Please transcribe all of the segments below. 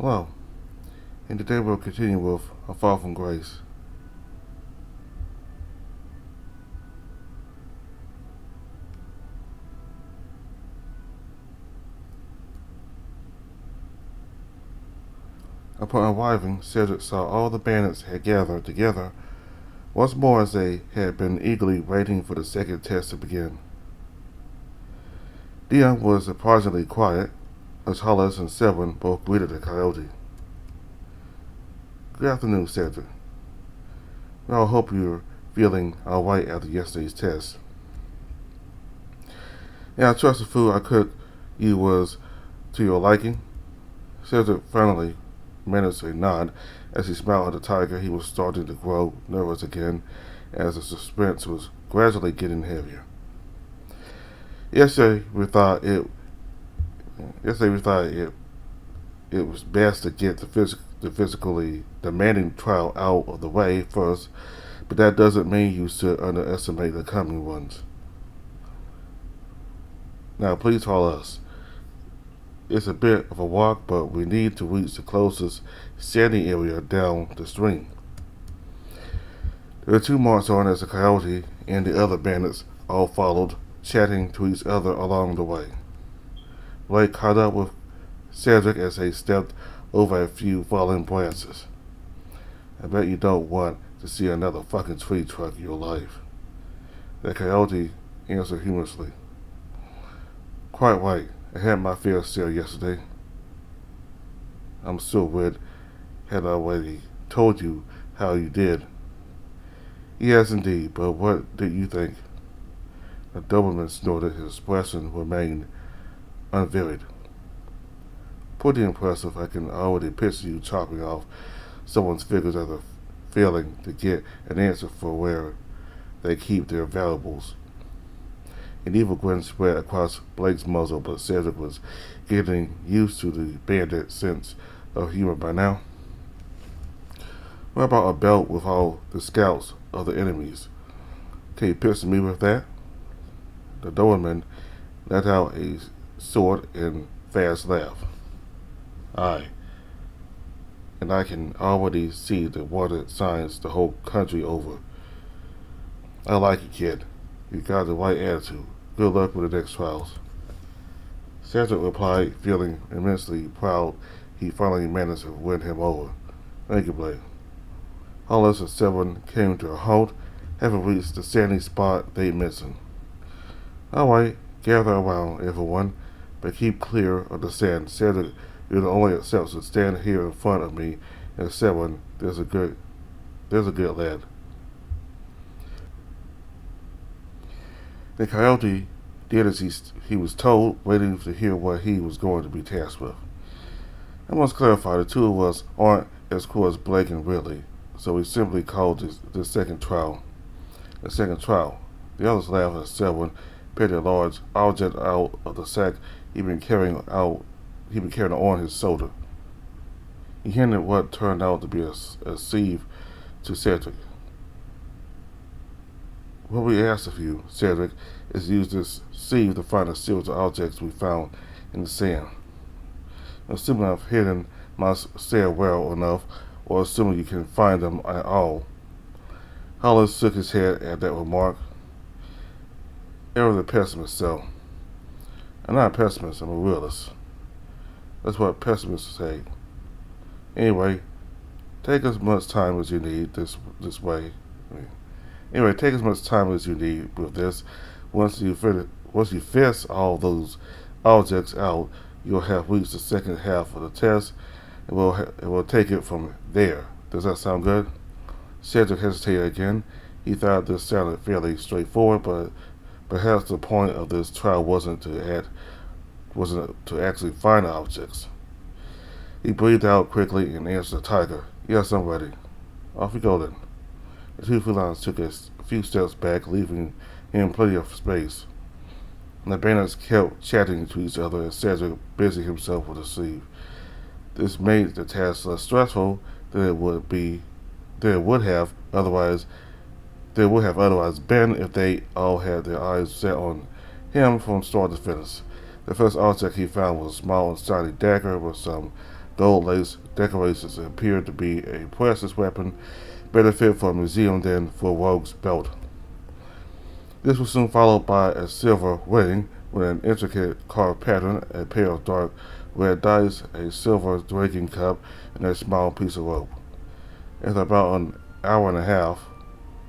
Hello, and today we'll continue with A Fall from Grace. Upon arriving, Cedric saw all the bandits had gathered together once more as they had been eagerly waiting for the second test to begin. Dion was surprisingly quiet as Hollis and Seven both greeted the coyote. Good afternoon, Cedric. Well, I hope you're feeling alright after yesterday's test. Yeah, I trust the food I cooked you was to your liking. Cedric finally managed a nod as he smiled at the tiger. He was starting to grow nervous again as the suspense was gradually getting heavier. Yesterday we thought it was best to get the physically demanding trial out of the way first, but that doesn't mean you should underestimate the coming ones. Now please follow us. It's a bit of a walk, but we need to reach the closest sandy area down the stream. There were two marks on as the coyote and the other bandits all followed, chatting to each other along the way. Blake caught up with Cedric as they stepped over a few fallen branches. I bet you don't want to see another fucking tree truck in your life. The coyote answered humorously. Quite right. I had my fair share yesterday. I'm sure Red had already told you how you did. Yes, indeed, but what did you think? The Doberman snorted. His expression remained unvaried. Pretty impressive. I can already picture you chopping off someone's fingers after failing to get an answer for where they keep their valuables. An evil grin spread across Blake's muzzle, but Cedric was getting used to the bandit sense of humor by now. What about a belt with all the scalps of the enemies? Can you picture me with that? The Doberman let out a short and fast laugh. Aye, and I can already see the wanted signs the whole country over. I like it, kid. You got the right attitude. Good luck with the next trials. Cedric replied, feeling immensely proud he finally managed to win him over. Thank you, Blake. Hollis and Seven came to a halt, having reached the sandy spot they mentioned. Alright, gather around, everyone, but keep clear of the sand. Cedric, you're the only exception. Stand here in front of me, and Seven, there's a good lad. The coyote did as he was told, waiting to hear what he was going to be tasked with. I must clarify, the two of us aren't as cool as Blake and Ridley, so we simply called the second trial. The second trial. The others laughed as Seven picked a large object out of the sack he'd been carrying on his shoulder. He handed what turned out to be a sieve to Cedric. What we asked of you, Cedric, is to use this sieve to find the seals of objects we found in the sand. Assuming I've hidden my share well enough, or assuming you can find them at all. Hollis shook his head at that remark. Ever the pessimist, so. I'm not a pessimist, I'm a realist. That's what pessimists say. Anyway, take as much time as you need this way. Anyway, take as much time as you need with this. Once you fish all those objects out, you'll have reached the second half of the test, and we'll take it from there. Does that sound good? Cedric hesitated again. He thought this sounded fairly straightforward, but perhaps the point of this trial wasn't to actually find objects. He breathed out quickly and answered the tiger. Yes, I'm ready. Off we go then. The two felines took a few steps back, leaving him plenty of space. And the bandits kept chatting to each other as Cedric busied himself with the sieve. This made the task less stressful than it would have otherwise been if they all had their eyes set on him from start to finish. The first object he found was a small and shiny dagger with some gold lace decorations appeared to be a precious weapon, better fit for a museum than for Rogue's belt. This was soon followed by a silver ring with an intricate carved pattern, a pair of dark red dice, a silver drinking cup, and a small piece of rope. After about an hour and a half,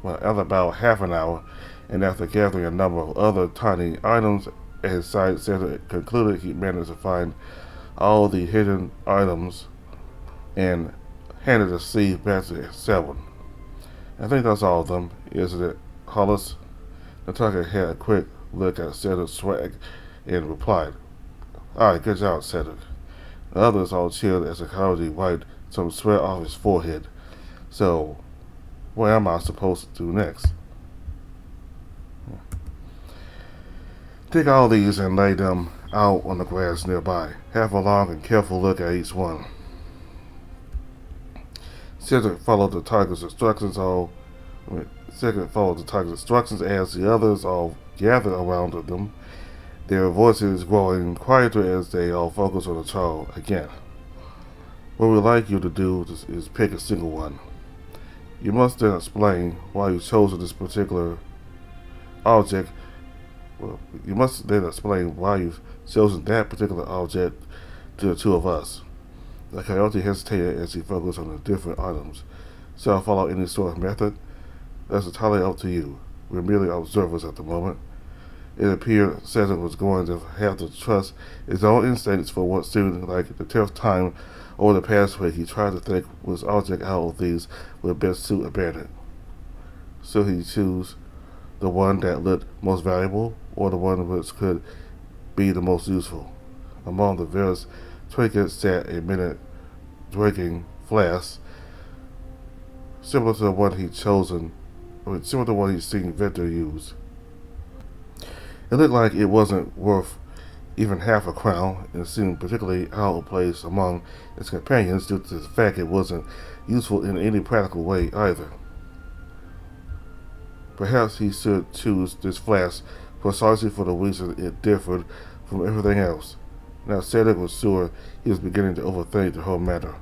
after about half an hour, and after gathering a number of other tiny items at his side, Cedric concluded he managed to find all the hidden items and handed the sieve back to Selwyn. I think that's all of them, isn't it, Hollis? Nataka had a quick look at Cedric's swag and replied, "Alright, good job, Cedric." The others all cheered as the coyote wiped some sweat off his forehead. So, what am I supposed to do next? Take all these and lay them out on the grass nearby. Have a long and careful look at each one. Cedric followed the tiger's instructions as the others all gathered around them, their voices growing quieter as they all focused on the child again. What we'd like you to do is pick a single one. You must then explain why you chose this particular object. You must then explain why you've chosen that particular object to the two of us. The coyote hesitated as he focused on the different items. Shall I follow any sort of method? That's entirely up to you. We're merely observers at the moment. It appeared Cedric was going to have to trust his own instincts for what seemed like the 10th time over the past week. He tried to think which object out of these would best suit a bandit. So he chose the one that looked most valuable, or the one which could be the most useful. Among the various trinkets sat a minute drinking flask, similar to the one he'd seen Victor use. It looked like it wasn't worth even half a crown, and seemed particularly out of place among its companions due to the fact it wasn't useful in any practical way either. Perhaps he should choose this flask precisely for the reason it differed from everything else. Now Cedric was sure he was beginning to overthink the whole matter.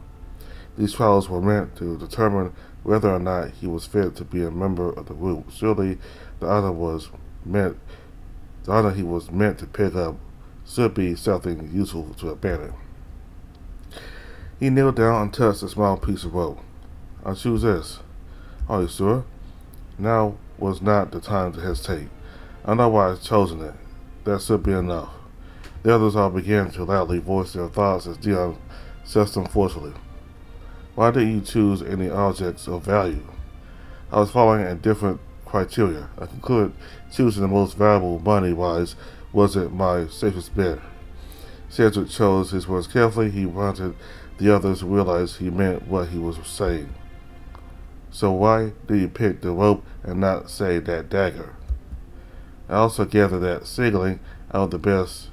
These trials were meant to determine whether or not he was fit to be a member of the group. Surely the honor he was meant to pick up should be something useful to a bandit. He kneeled down and touched a small piece of rope. "I'll choose this." "Are you sure?" Now was not the time to hesitate. "I know why I've chosen it. That should be enough." The others all began to loudly voice their thoughts as Dion assessed them forcefully. "Why didn't you choose any objects of value?" "I was following a different criteria. I concluded choosing the most valuable money-wise wasn't my safest bet." Cedric chose his words carefully. He wanted the others to realize he meant what he was saying. "So why did you pick the rope and not, say, that dagger?" I also gathered that singling out the best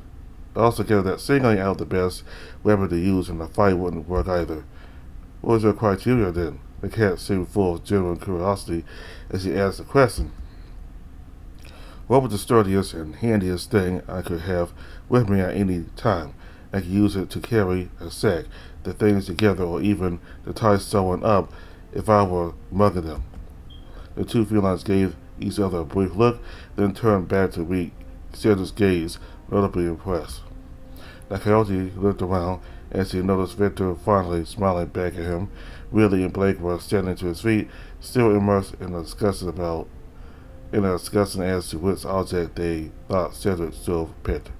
weapon to use in a fight wouldn't work either. "What was your criteria then?" The cat seemed full of genuine curiosity as he asked the question. "What was the sturdiest and handiest thing I could have with me at any time? I could use it to carry a sack, the things together, or even to tie someone up if I were mugging them." The two felines gave each other a brief look, then turned back to meet Cedric's gaze, notably impressed. The coyote looked around as he noticed Victor finally smiling back at him. Ridley and Blake were standing to his feet, still immersed in a discussion as to which object they thought Cedric should have picked.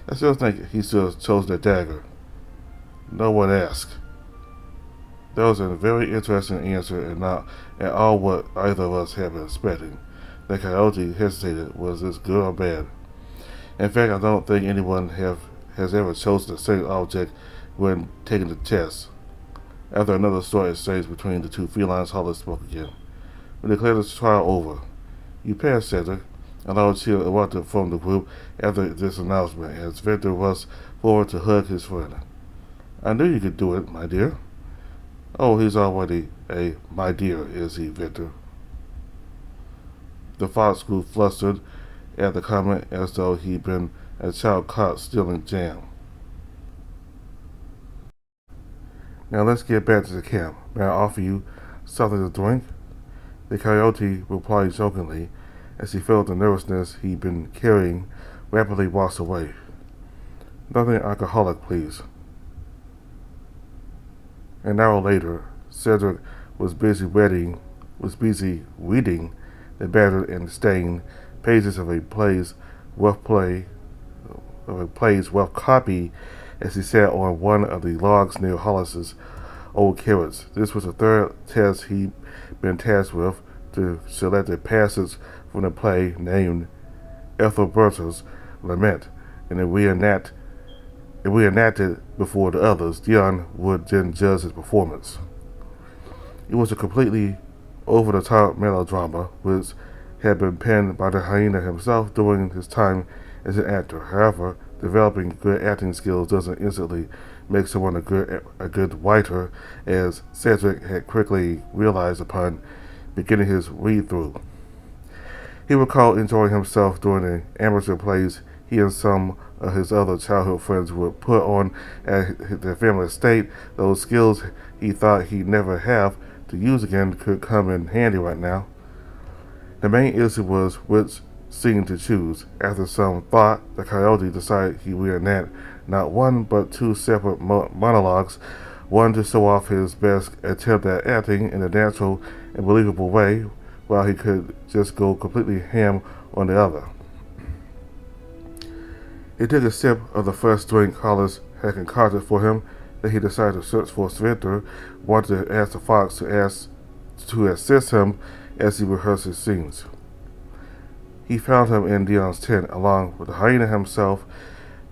"I still think he should have chosen the dagger." No one asked. That was a very interesting answer and not at all what either of us had been expecting. The coyote hesitated. Was this good or bad? In fact, I don't think anyone has ever chosen the same object when taking the test. After another short exchange between the two felines, Hollis spoke again. "We declare this trial over. You passed, Cedric." A loud cheer erupted from the group after this announcement as Victor rushed forward to hug his friend. "I knew you could do it, my dear." "Oh, he's already a my dear, is he, Victor?" The fox grew flustered at the comment as though he'd been a child caught stealing jam. Now let's get back to the camp. May I offer you something to drink? The coyote replied jokingly as he felt the nervousness he'd been carrying rapidly wash away. Nothing alcoholic, please. An hour later, Cedric was busy reading the battered and stained pages of a play's rough copy as he sat on one of the logs near Hollis's old carrots. This was the third test he'd been tasked with, to select a passage from the play named Ethelberta's Lament, and if we enacted before the others, Dion would then judge his performance. It was a completely over-the-top melodrama, which had been penned by the hyena himself during his time as an actor. However, developing good acting skills doesn't instantly make someone a good writer, as Cedric had quickly realized upon beginning his read-through. He recalled enjoying himself during the amateur plays he and some of his other childhood friends would put on at their family estate. Those skills he thought he'd never have to use again could come in handy right now. The main issue was which scene to choose. After some thought, the coyote decided he would reenact not one but two separate monologues, one to show off his best attempt at acting in a natural and believable way, while he could just go completely ham on the other. He took a sip of the first drink Hollis had concocted for him. Then he decided to search for Sphincter, wanted to ask the fox to assist him as he rehearsed his scenes. He found him in Dion's tent, along with the hyena himself.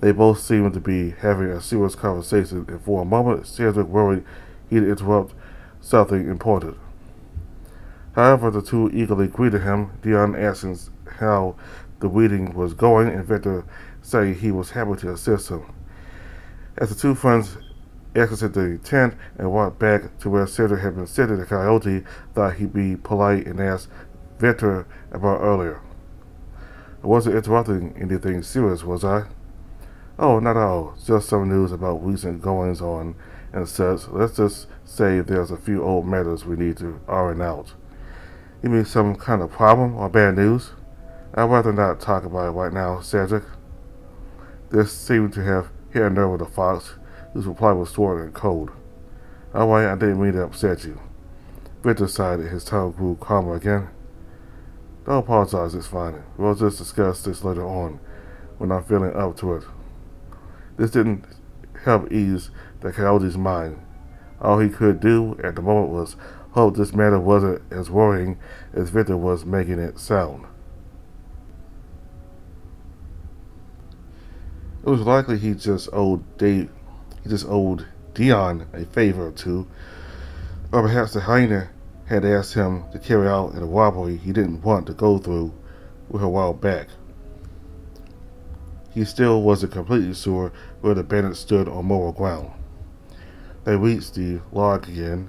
They both seemed to be having a serious conversation, and for a moment Cedric worried he'd interrupt something important. However, the two eagerly greeted him, Dion asking how the reading was going, and Victor saying he was happy to assist him. As the two friends exited the tent and walked back to where Cedric had been sitting, the coyote thought he'd be polite and ask Victor about earlier. I wasn't interrupting anything serious, was I? Oh, not at all. Just some news about recent goings-on and such. Let's just say there's a few old matters we need to iron out. You mean some kind of problem or bad news? I'd rather not talk about it right now, Cedric. This seemed to have hit a nerve of the fox, whose reply was short and cold. All right, I didn't mean to upset you. Victor sighed and his tone grew calmer again. Don't apologize, it's fine. We'll just discuss this later on, when I'm feeling up to it. This didn't help ease the coyote's mind. All he could do at the moment was hope this matter wasn't as worrying as Victor was making it sound. It was likely he just owed Dion a favor or two, or perhaps the hyena had asked him to carry out a robbery he didn't want to go through with a while back. He still wasn't completely sure where the bandit stood on moral ground. They reached the log again,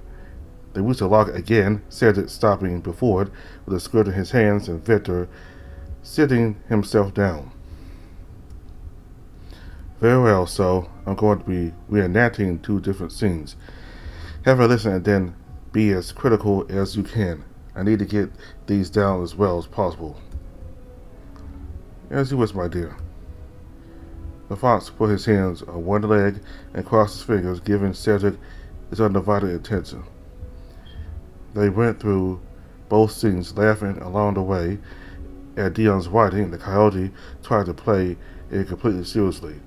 Cedric stopping before it with a skirt in his hands and Victor sitting himself down. Very well, so I'm going to be reenacting two different scenes. Have a listen and then be as critical as you can. I need to get these down as well as possible. As you wish, my dear. The fox put his hands on one leg and crossed his fingers, giving Cedric his undivided attention. They went through both scenes, laughing along the way at Dion's writing. The coyote tried to play it completely seriously.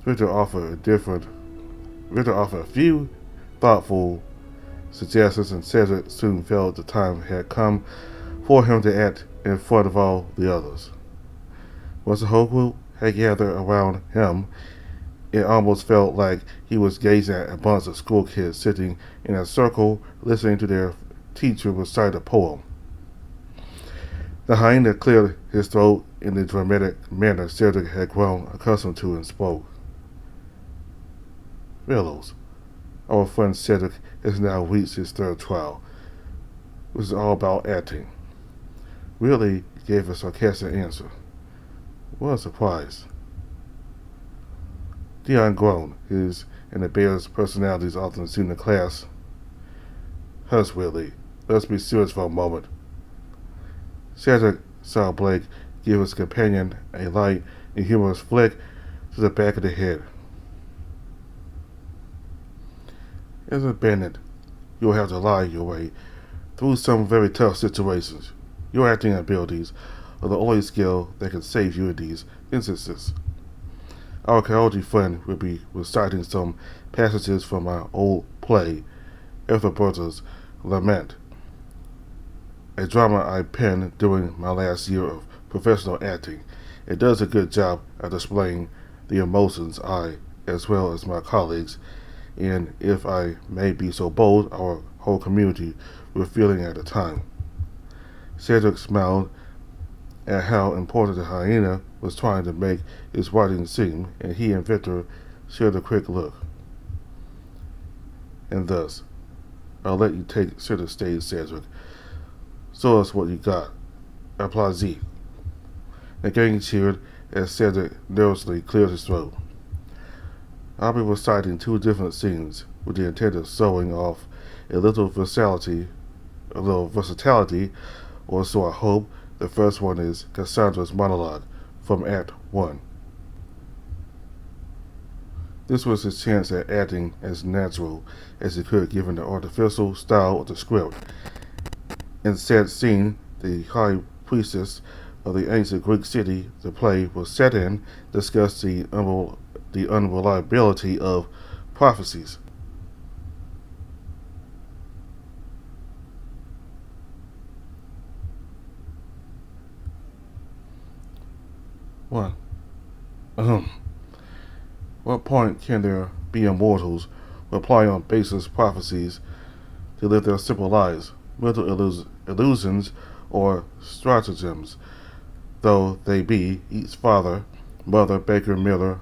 Victor offered a few thoughtful suggestions, and Cedric soon felt the time had come for him to act in front of all the others. Once the whole group had gathered around him, it almost felt like he was gazing at a bunch of school kids sitting in a circle listening to their teacher recite a poem. The hyena cleared his throat in the dramatic manner Cedric had grown accustomed to and spoke. Fellows, our friend Cedric has now reached his third trial, which is all about acting. Really gave a sarcastic answer. What a surprise. Dion groaned. His and the bear's personalities often seemed to clash. Hush, Willie. Let's be serious for a moment. Cedric saw Blake give his companion a light and humorous flick to the back of the head. As a bandit, you'll have to lie your way through some very tough situations. Your acting abilities are the only skill that can save you in these instances. Our coyote friend will be reciting some passages from my old play, Ethelberta's Lament, a drama I penned during my last year of professional acting. It does a good job at displaying the emotions I, as well as my colleagues, and if I may be so bold, our whole community were feeling at the time. Cedric smiled at how important the hyena was trying to make his writing seem, and he and Victor shared a quick look. And thus, I'll let you take center stage, Cedric. Show us what you got. Applaudie. The gang cheered as Cedric nervously cleared his throat. I'll be reciting two different scenes with the intent of showing off a little versatility, or so I hope. The first one is Cassandra's monologue from Act 1. This was his chance at acting as natural as he could given the artificial style of the script. In said scene, the high priestess of the ancient Greek city the play was set in discussed the unreliability of prophecies. What? What point can there be immortals rely on baseless prophecies to live their simple lives, mental illusions, or stratagems, though they be each father, mother, baker, miller,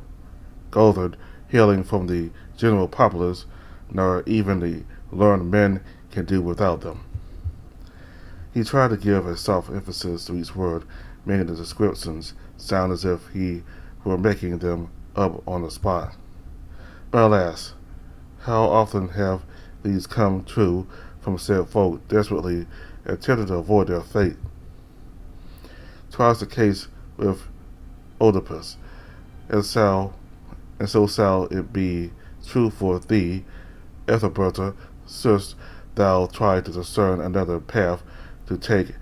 Gothard, hailing from the general populace, nor even the learned men can do without them. He tried to give a soft emphasis to each word, making the descriptions sound as if he were making them up on the spot. But alas, how often have these come true from said folk desperately attempting to avoid their fate? 'Twas the case with Oedipus, and so shall it be true for thee, Ethelberta, shouldst thou try to discern another path to take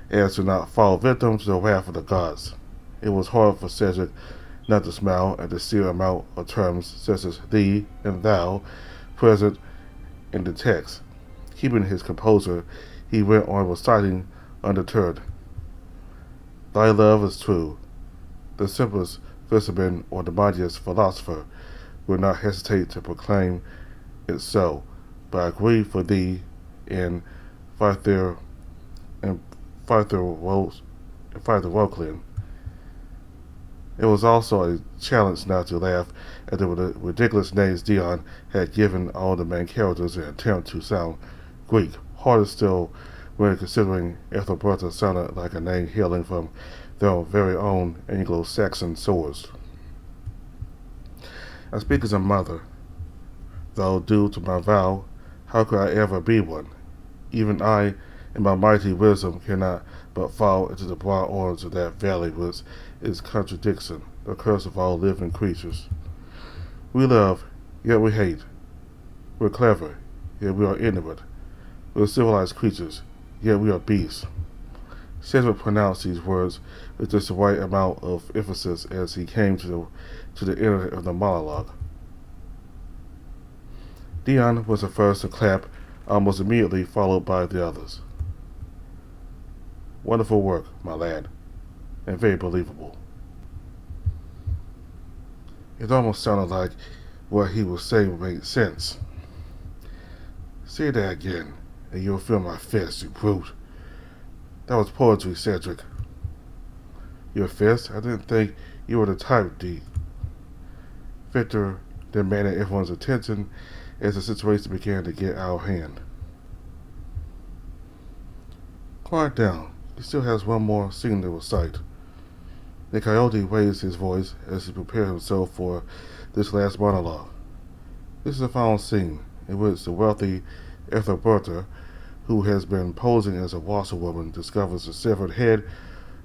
as to not fall victim to the wrath of the gods. It was hard for Cedric not to smile at the sheer amount of terms such as thee and thou present in the text. Keeping his composure, he went on reciting undeterred. Thy love is true. The simplest fisherman or the mightiest philosopher will not hesitate to proclaim it so, but I grieve for thee and Fytheroclean. It was also a challenge not to laugh at the ridiculous names Dion had given all the main characters in an attempt to sound Greek. Harder still when considering Ethelberta sounded like a name hailing from their very own Anglo-Saxon source. I speak as a mother, though due to my vow, how could I ever be one? Even I, in my mighty wisdom, cannot but fall into the broad waters of that valley which is contradiction, the curse of all living creatures. We love, yet we hate. We're clever, yet we are ignorant. We're civilized creatures, yet we are beasts. Cedric pronounced these words with just the right amount of emphasis as he came to the end of the monologue. Dion was the first to clap, almost immediately followed by the others. Wonderful work, my lad, and very believable. It almost sounded like what he was saying made sense. Say that again, and you'll feel my fist, you brute. That was poetry, Cedric. Your fist? I didn't think you were the type, D. Victor demanded everyone's attention as the situation began to get out of hand. Quiet down. He still has one more scene to recite. The coyote raised his voice as he prepared himself for this last monologue. This is a final scene in which the wealthy Ethelberta, who has been posing as a washerwoman, discovers the severed head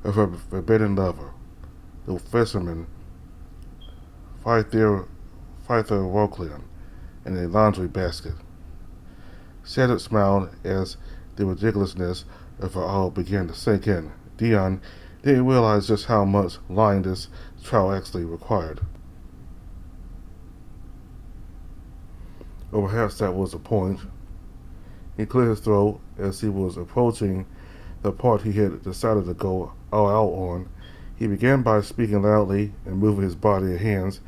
of her forbidden lover, the fisherman Phyther Roclian, in a laundry basket. Cedric smiled as the ridiculousness of it all began to sink in. Dion didn't realize just how much lying this trial actually required. Or perhaps that was the point. He cleared his throat as he was approaching the part he had decided to go all out on. He began by speaking loudly and moving his body and hands,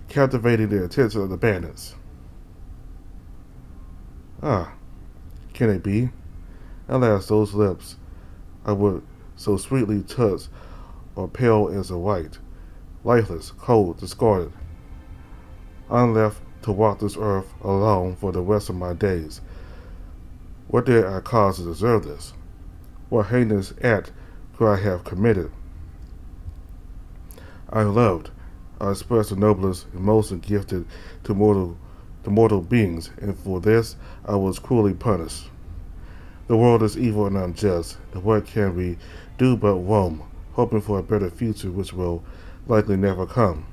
captivating the attention of the bandits. Ah, can it be? Alas, those lips I would so sweetly touch are pale as a white, lifeless, cold, discarded. I'm left to walk this earth alone for the rest of my days. What did I cause to deserve this? What heinous act could I have committed? I loved. I expressed the noblest emotion gifted to mortal beings, and for this I was cruelly punished. The world is evil and unjust, and what can we do but roam, hoping for a better future which will likely never come?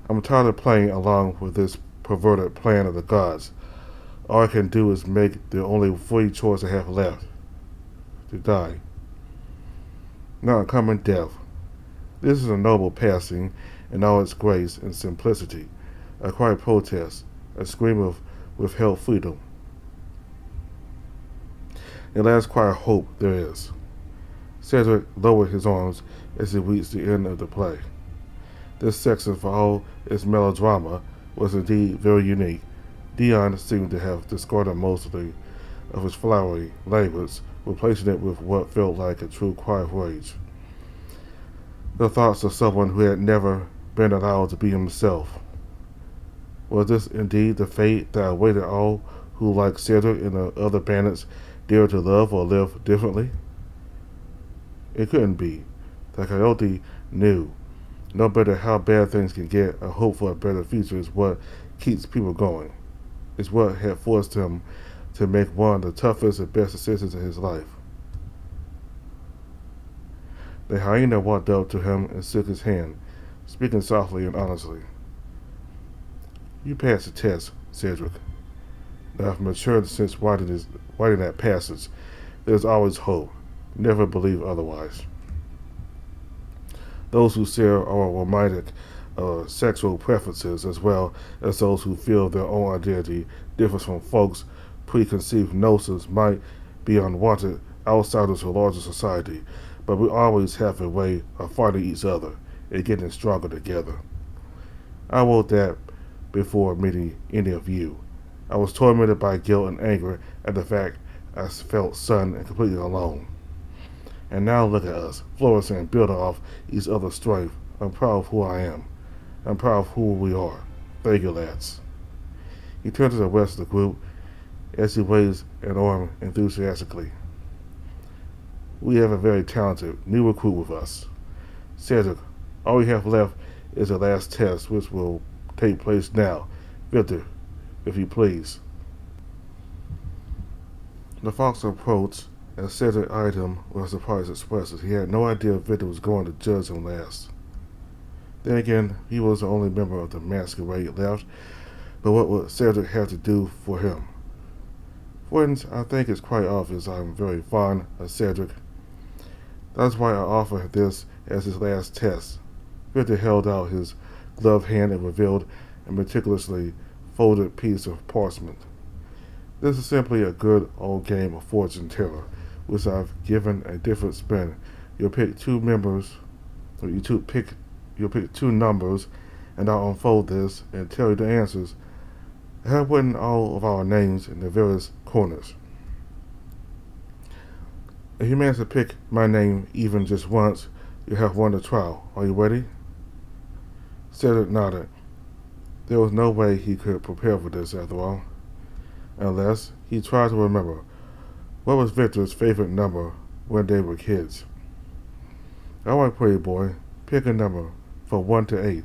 I'm tired of playing along with this perverted plan of the gods. All I can do is make the only free choice I have left, to die. Not a common death. This is a noble passing in all its grace and simplicity, a quiet protest, a scream of withheld freedom. The last quiet hope there is. Cedric lowered his arms as he reached the end of the play. This section, for all its melodrama, was indeed very unique. Dion seemed to have discarded mostly of his flowery language, replacing it with what felt like a true cry of rage. The thoughts of someone who had never been allowed to be himself. Was this indeed the fate that awaited all who, like Cedric and the other bandits, dared to love or live differently? It couldn't be. The coyote knew. No matter how bad things can get, a hope for a better future is what keeps people going. It's what had forced him to make one of the toughest and best decisions in his life. The hyena walked up to him and shook his hand, speaking softly and honestly. You passed the test, Cedric. Now, I've matured since writing that passage. There's always hope. Never believe otherwise. Those who share our romantic sexual preferences, as well as those who feel their own identity differs from folks' preconceived notions, might be unwanted outsiders to larger society, but we always have a way of fighting each other and getting stronger together. I wrote that before meeting any of you. I was tormented by guilt and anger at the fact I felt sudden and completely alone. And now look at us, flourishing and building off each other's strength. I'm proud of who I am. I'm proud of who we are. Thank you, lads. He turned to the rest of the group as he raised an arm enthusiastically. We have a very talented new recruit with us. Cedric, all we have left is the last test, which will take place now. Victor, if you please. The fox approached, and Cedric eyed him with surprised expressions. He had no idea Victor was going to judge him last. Then again, he was the only member of the masquerade left, but what would Cedric have to do for him? For instance, I think it's quite obvious I'm very fond of Cedric. That's why I offer this as his last test. Victor held out his gloved hand and revealed a meticulously folded piece of parchment. This is simply a good old game of fortune teller, which I've given a different spin. You'll pick two numbers, and I'll unfold this and tell you the answers. I have written all of our names in the various corners. If you manage to pick my name even just once, you have won the trial. Are you ready? Cedric nodded. There was no way he could prepare for this, after all. Unless he tried to remember. What was Victor's favorite number when they were kids? Alright, pretty boy, pick a number from 1 to 8.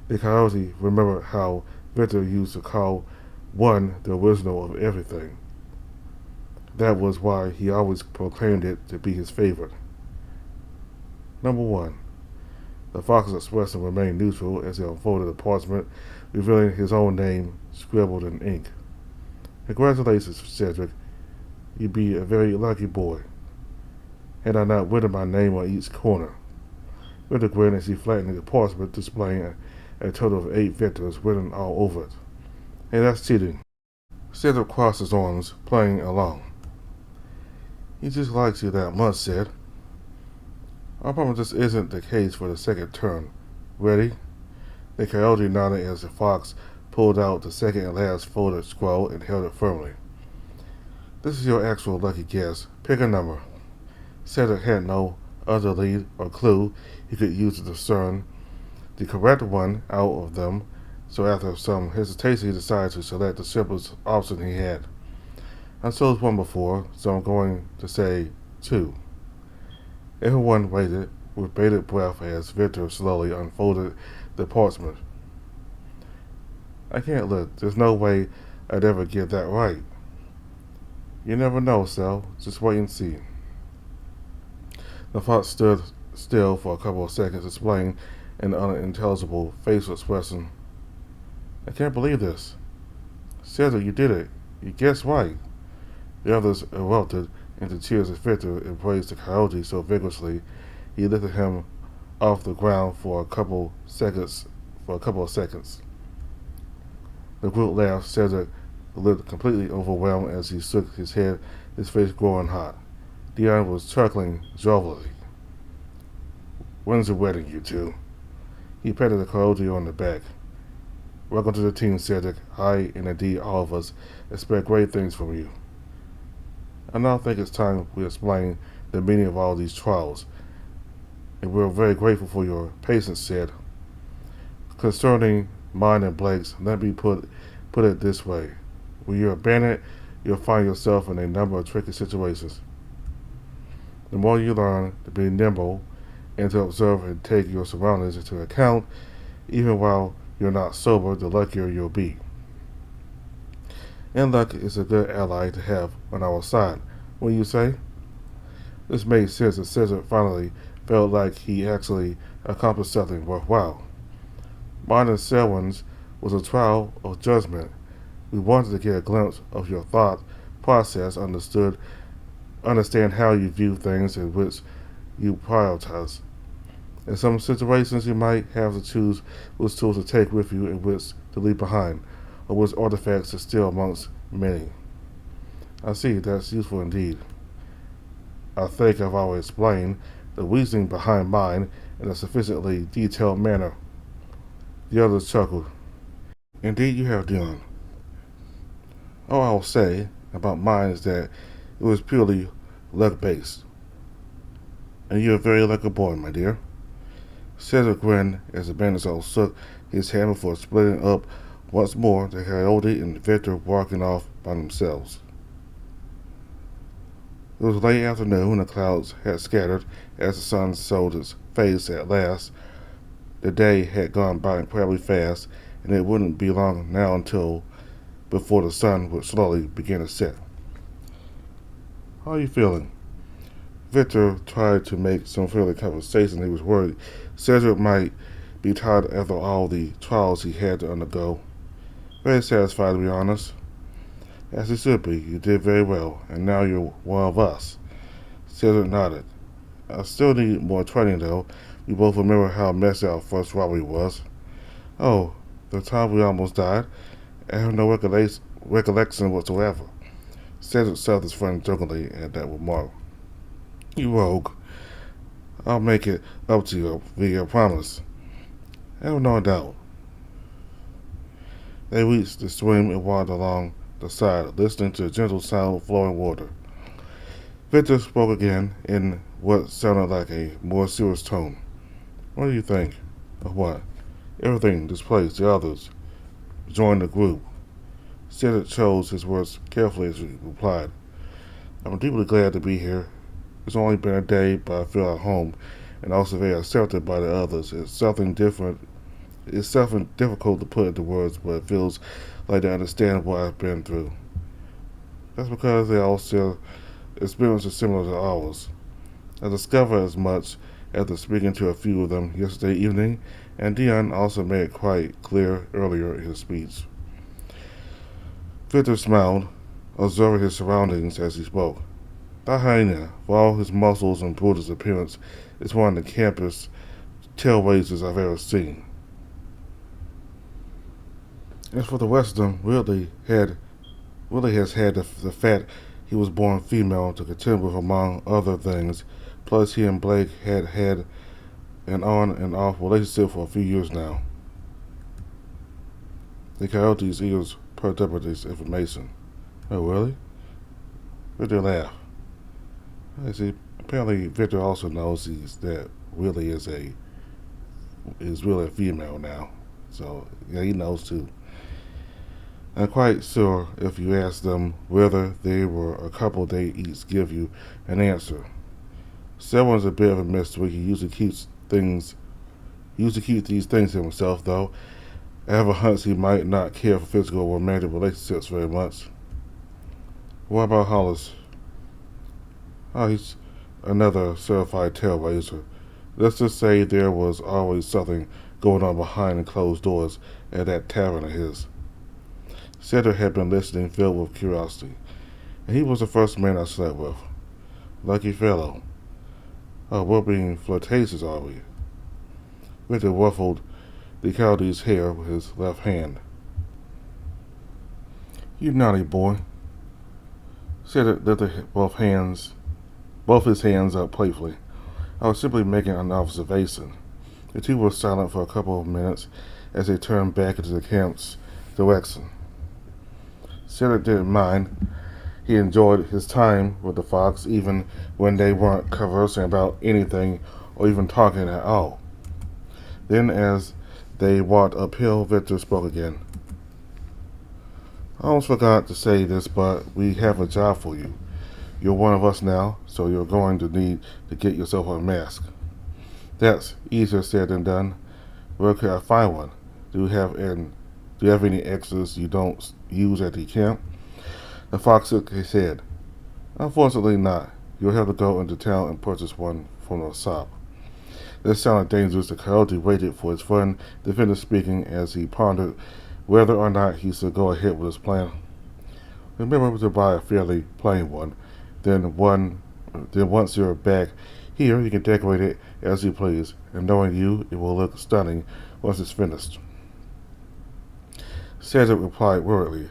The coyote remembered how Victor used to call 1 the original of everything. That was why he always proclaimed it to be his favorite. Number 1. The fox's expression remained neutral as he unfolded the parchment, revealing his own name scribbled in ink. Congratulations, Cedric. You be a very lucky boy. Had I not written my name on each corner. Victor grinned as he flattened the parchment, displaying a total of 8 victors written all over it. Hey, that's cheating. Cedric crossed his arms, playing along. He just likes you that much, Ced. I promise this isn't the case for the second turn. Ready? The coyote nodded as the fox pulled out the second and last folded scroll and held it firmly. This is your actual lucky guess. Pick a number. Cedric had no other lead or clue he could use to discern the correct one out of them, so after some hesitation he decided to select the simplest option he had. I chose 1 before, so I'm going to say 2. Everyone waited with bated breath as Victor slowly unfolded the parchment. I can't look. There's no way I'd ever get that right. You never know, Sal. Just wait and see. The fox stood still for a couple of seconds, displaying an unintelligible facial expression. I can't believe this. Cedric, you did it. You guessed right. The others erupted into cheers as Victor embraced the coyote so vigorously he lifted him off the ground for a couple of seconds. The group laughed. Cedric looked completely overwhelmed as he shook his head, his face growing hot. Dion was chuckling jovially. When's the wedding, you two? He patted the coyote on the back. Welcome to the team, Cedric. I, and indeed all of us, expect great things from you. I now think it's time we explain the meaning of all these trials, and we're very grateful for your patience, Ced. Concerning mine and Blake's, let me put it this way. When you're a bandit, you'll find yourself in a number of tricky situations. The more you learn to be nimble and to observe and take your surroundings into account, even while you're not sober, the luckier you'll be. And luck is a good ally to have on our side, wouldn't you say? This made sense as Cedric finally felt like he actually accomplished something worthwhile. Mine and Selwyn's was a trial of judgment. We wanted to get a glimpse of your thought process, understand how you view things and which you prioritize. In some situations, you might have to choose which tools to take with you and which to leave behind, or which artifacts to steal amongst many. I see, that's useful indeed. I think I've already explained the reasoning behind mine in a sufficiently detailed manner. The others chuckled. Indeed you have, Dion. All I'll say about mine is that it was purely luck-based. And you're a very lucky boy, my dear. Cedric grinned as the bandits all shook his hand before splitting up once more, the coyote and Victor walking off by themselves. It was late afternoon when the clouds had scattered as the sun showed its face at last. The day had gone by incredibly fast, and it wouldn't be long now until before the sun would slowly begin to set. How are you feeling? Victor tried to make some friendly conversation. He was worried Cedric might be tired after all the trials he had to undergo. Very satisfied, to be honest. As he should be. You did very well, and now you're one of us. Cedric nodded. I still need more training, though. We both remember how messy our first robbery was. Oh, the time we almost died? I have no recollection whatsoever. Cedric shoved his friend jokingly at that remark. You rogue. I'll make it up to you via promise. I have no doubt. They reached the stream and walked along the side, listening to the gentle sound of flowing water. Victor spoke again in what sounded like a more serious tone. What do you think? Of what? Everything, this place, the others. Join the group. Cedric chose his words carefully as he replied. I'm deeply glad to be here. It's only been a day, but I feel at home and also very accepted by the others. It's something different. It's something difficult to put into words, but it feels like they understand what I've been through. That's because they all share experiences similar to ours. I discovered as much after speaking to a few of them yesterday evening, and Dion also made it quite clear earlier in his speech. Victor smiled, observing his surroundings as he spoke. That hyena, for all his muscles and brutal appearance, is one of the campest tail raisers I've ever seen. As for the rest of them, Willie has had the fact he was born female to contend with among other things. Plus, he and Blake had had an on and off relationship for a few years now. The Coyote's ears perked up at this information. Oh, really? Victor laughed. I see. Apparently, Victor also knows that Willie is really a female now. So yeah, he knows too. I'm quite sure if you ask them whether they were a couple, they each give you an answer. Selwyn's a bit of a mystery. He usually keeps these things to himself, though. I have a hunch he might not care for physical or romantic relationships very much. What about Hollis? Oh, he's another certified tail raiser. Let's just say there was always something going on behind the closed doors at that tavern of his. Cedric had been listening, filled with curiosity, and he was the first man I slept with. Lucky fellow. Oh, we're being flirtatious, are we? Victor ruffled the Coyote's hair with his left hand. You naughty boy. Cedric lifted both his hands up playfully. I was simply making an observation. The two were silent for a couple of minutes as they turned back into the camp's direction. Cedric didn't mind. He enjoyed his time with the fox even when they weren't conversing about anything or even talking at all. Then as they walked uphill, Victor spoke again. I almost forgot to say this, but we have a job for you. You're one of us now, so you're going to need to get yourself a mask. That's easier said than done. Where could I find one? Do you have any extras you don't use at the camp? The fox shook his head. Unfortunately not. You'll have to go into town and purchase one from the shop. This sounded dangerous. The Coyote waited for his friend to finish speaking as he pondered whether or not he should go ahead with his plan. Remember to buy a fairly plain one. Then once you're back here, you can decorate it as you please, and knowing you, it will look stunning once it's finished. Cedric replied worriedly.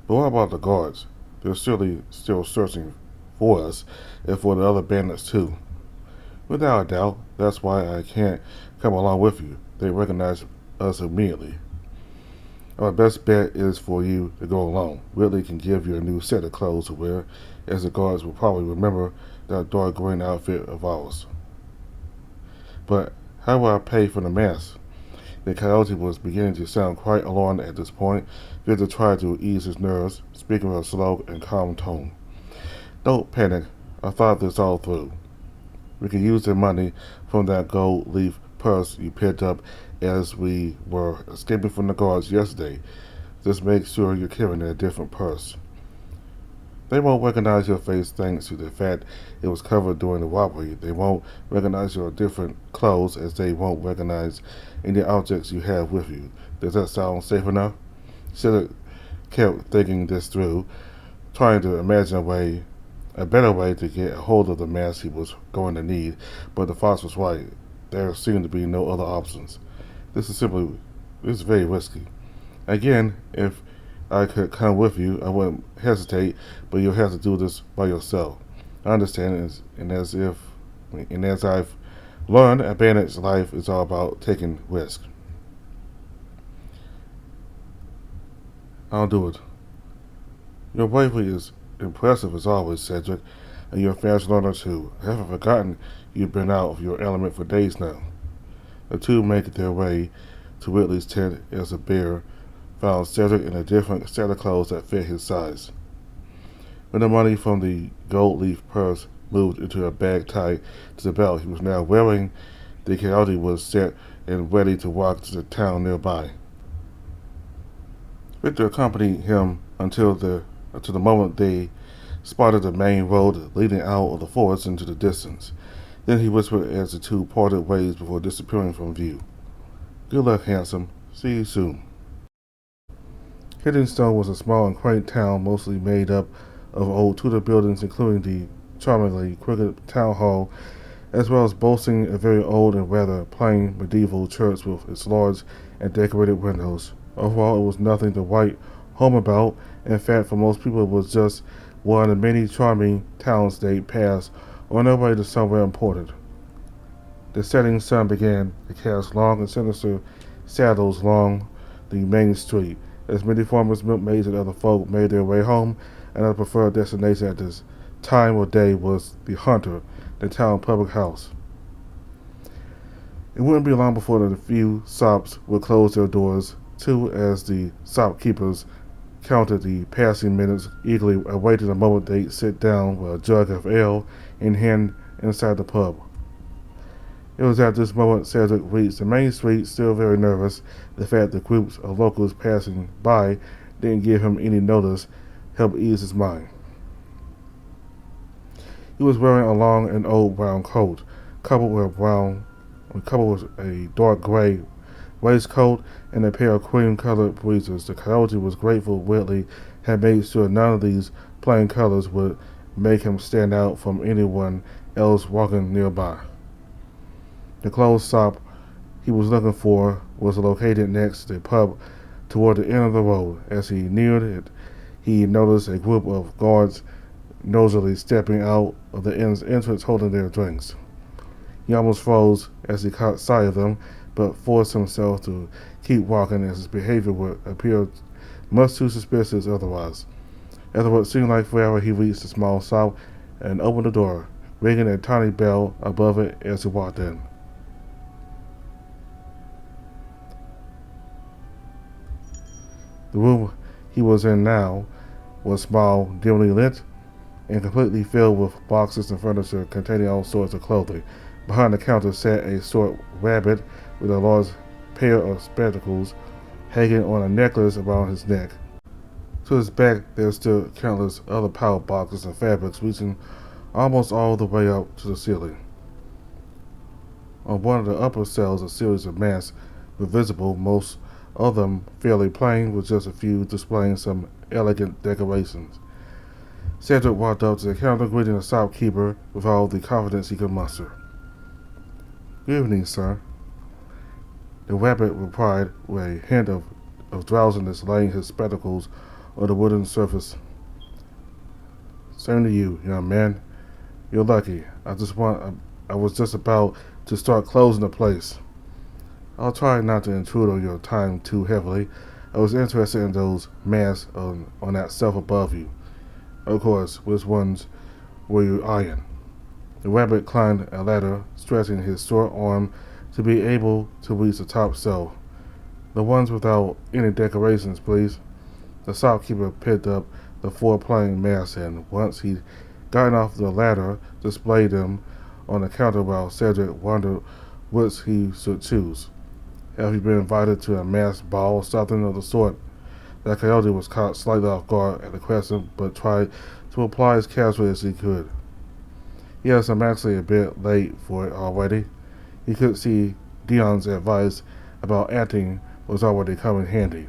But what about the guards? They're surely still searching for us and for the other bandits too. Without a doubt, that's why I can't come along with you. They recognize us immediately. Our best bet is for you to go alone. Ridley can give you a new set of clothes to wear, as the guards will probably remember that dark green outfit of ours. But how will I pay for the mask? The Coyote was beginning to sound quite alarmed at this point. Victor tried to ease his nerves, speaking with a slow and calm tone. Don't panic. I thought this all through. We can use the money from that gold leaf purse you picked up as we were escaping from the guards yesterday. Just make sure you're carrying a different purse. They won't recognize your face thanks to the fact it was covered during the robbery. They won't recognize your different clothes as they won't recognize any objects you have with you. Does that sound safe enough? Cedric kept thinking this through, trying to imagine a better way to get a hold of the mask he was going to need, but the fox was right. There seemed to be no other options. This is very risky. Again, if I could come with you, I wouldn't hesitate, but you'll have to do this by yourself. I understand, and as I've learned, a bandit's life is all about taking risks. I'll do it. Your bravery is impressive as always, Cedric, and you're a fast learner too. I haven't forgotten you've been out of your element for days now. The two made their way to Whitley's tent as the bear found Cedric in a different set of clothes that fit his size. When the money from the gold leaf purse moved into a bag tied to the belt he was now wearing. The coyote was set and ready to walk to the town nearby. Victor accompanied him until the moment they spotted the main road leading out of the forest into the distance. Then he whispered as the two parted ways before disappearing from view. "Good luck, handsome. See you soon." Hiddingstone was a small and quaint town mostly made up of old Tudor buildings, including the charmingly crooked town hall, as well as boasting a very old and rather plain medieval church with its large and decorated windows. Overall, it was nothing to write home about. In fact, for most people, it was just one of the many charming towns they passed on their way to somewhere important. The setting sun began to cast long and sinister shadows along the main street, as many farmers, milkmaids, and other folk made their way home. Another preferred destination at this time of day was the Hunter, the town public house. It wouldn't be long before the few shops would close their doors, too, as the shopkeepers counted the passing minutes, eagerly awaiting the moment they'd sit down with a jug of ale in hand inside the pub. It was at this moment Cedric reached the main street, still very nervous. The fact that groups of locals passing by didn't give him any notice helped ease his mind. He was wearing a long and old brown coat, coupled with a dark gray waistcoat and a pair of cream-colored breeches. The coyote was grateful Whitley had made sure none of these plain colors would make him stand out from anyone else walking nearby. The closed shop he was looking for was located next to the pub toward the end of the road. As he neared it, he noticed a group of guards nosily stepping out of the inn's entrance holding their drinks. He almost froze as he caught sight of them, but forced himself to keep walking as his behavior would appear much too suspicious otherwise. After what seemed like forever, he reached the small shop and opened the door, ringing a tiny bell above it as he walked in. The room he was in now was small, dimly lit, and completely filled with boxes and furniture containing all sorts of clothing. Behind the counter sat a short rabbit with a large pair of spectacles hanging on a necklace around his neck. To his back there stood countless other powder boxes and fabrics reaching almost all the way up to the ceiling. On one of the upper cells, a series of masks were visible, most of them fairly plain, with just a few displaying some elegant decorations. Cedric walked up to the counter, greeting the shopkeeper with all the confidence he could muster. "Good evening, sir." The rabbit replied with a hint of drowsiness, laying his spectacles on the wooden surface. "Same to you, young man. You're lucky. I was just about to start closing the place." "I'll try not to intrude on your time too heavily. I was interested in those masks on that shelf above you." "Of course. Which ones were you eyeing?" The rabbit climbed a ladder, stretching his short arm to be able to reach the top shelf. "The ones without any decorations, please." The shopkeeper picked up the 4 plain masks and, once he'd gotten off the ladder, displayed them on the counter while Cedric wondered which he should choose. "Have you been invited to a masked ball or something of the sort?" The coyote was caught slightly off guard at the question, but tried to reply as casually as he could. "Yes, I'm actually a bit late for it already." He could see Dion's advice about acting was already coming handy.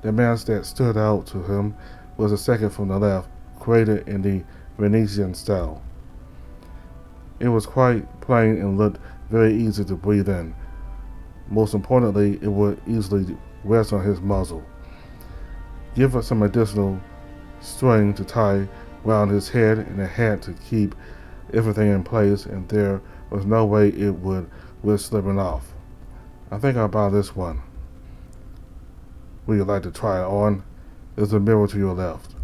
The mask that stood out to him was the second from the left, created in the Venetian style. It was quite plain and looked very easy to breathe in. Most importantly, it would easily rest on his muzzle. Give it some additional string to tie round his head and a hat to keep everything in place, and there was no way it would risk slipping off. "I think I'll buy this one. Would you like to try it on? There's a mirror to your left."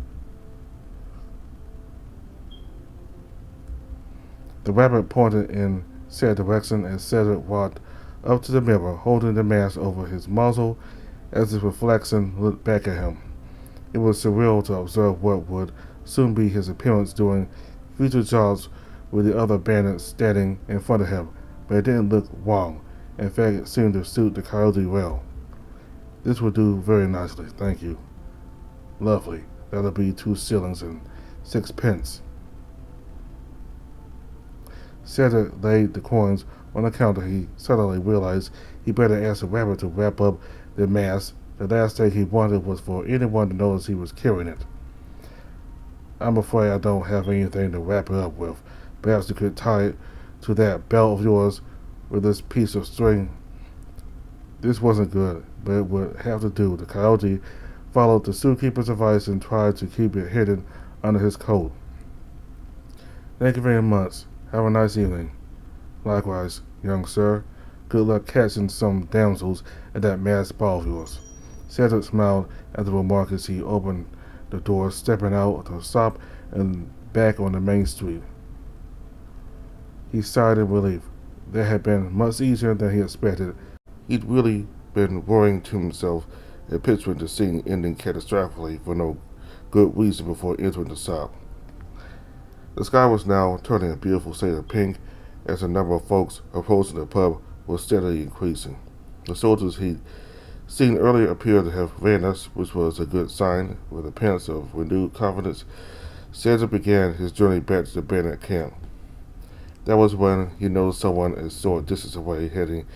The rabbit pointed in said direction as Cedric walked up to the mirror, holding the mask over his muzzle as his reflection looked back at him. It was surreal to observe what would soon be his appearance doing future jobs with the other bandits standing in front of him, but it didn't look wrong. In fact, it seemed to suit the coyote well. This will do very nicely, thank you. Lovely. That'll be 2 shillings and 6 pence. Cedric laid the coins on the counter. He suddenly realized he better ask the rabbit to wrap up the mass. The last thing he wanted was for anyone to notice he was carrying it. I'm afraid I don't have anything to wrap it up with. Perhaps you could tie it to that belt of yours with this piece of string. This wasn't good, but it would have to do. The coyote followed the zookeeper's advice and tried to keep it hidden under his coat. Thank you very much. Have a nice evening. Likewise, young sir. Good luck catching some damsels at that masked ball of yours. Cedric smiled at the remark as he opened the door, stepping out to stop and back on the main street. He sighed in relief. That had been much easier than he expected. He'd really been worrying to himself and picturing the scene ending catastrophically for no good reason before entering the shop. The sky was now turning a beautiful shade of pink as the number of folks approaching the pub was steadily increasing. The soldiers he'd seen earlier appeared to have vanished, which was a good sign. With a appearance of renewed confidence, Cedric began his journey back to the bandit camp. That was when he noticed someone a short distance away heading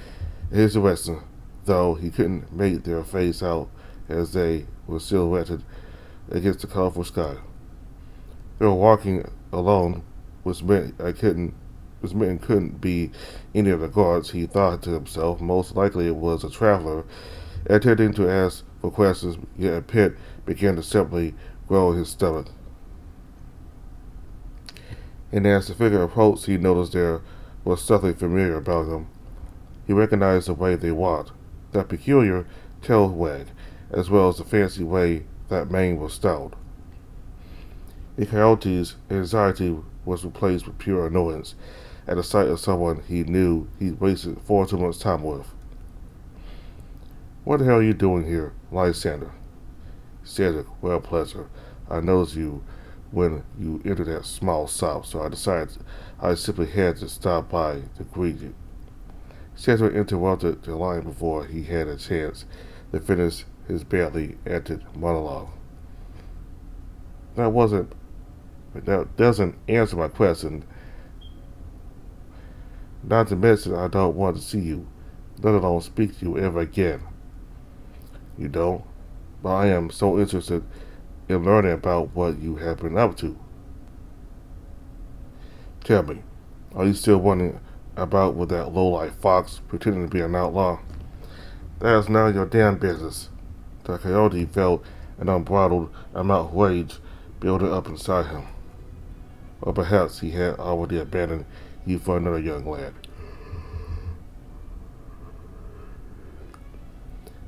in his direction, though he couldn't make their face out as they were silhouetted against the colorful sky. They were walking alone, which meant it couldn't be any of the guards. He thought to himself. Most likely it was a traveler attempting to ask for questions, yet a pit began to simply grow in his stomach. And as the figure approached, he noticed there was something familiar about him. He recognized the way they walked, that peculiar tail wag, as well as the fancy way that mane was styled. The coyote's anxiety was replaced with pure annoyance at the sight of someone he knew he'd wasted far too much time with. What the hell are you doing here, Lysander? Cedric, well, pleasure. I noticed you when you entered that small shop, so I decided I simply had to stop by to greet you. Cedric interrupted the line before he had a chance to finish his badly edited monologue. That doesn't answer my question. Not to mention, I don't want to see you, let alone speak to you ever again. You don't? But I am so interested in learning about what you have been up to. Tell me, are you still running about with that low-life fox pretending to be an outlaw? That is none of your damn business. The coyote felt an unbridled amount of rage building up inside him. Or perhaps he had already abandoned you for another young lad.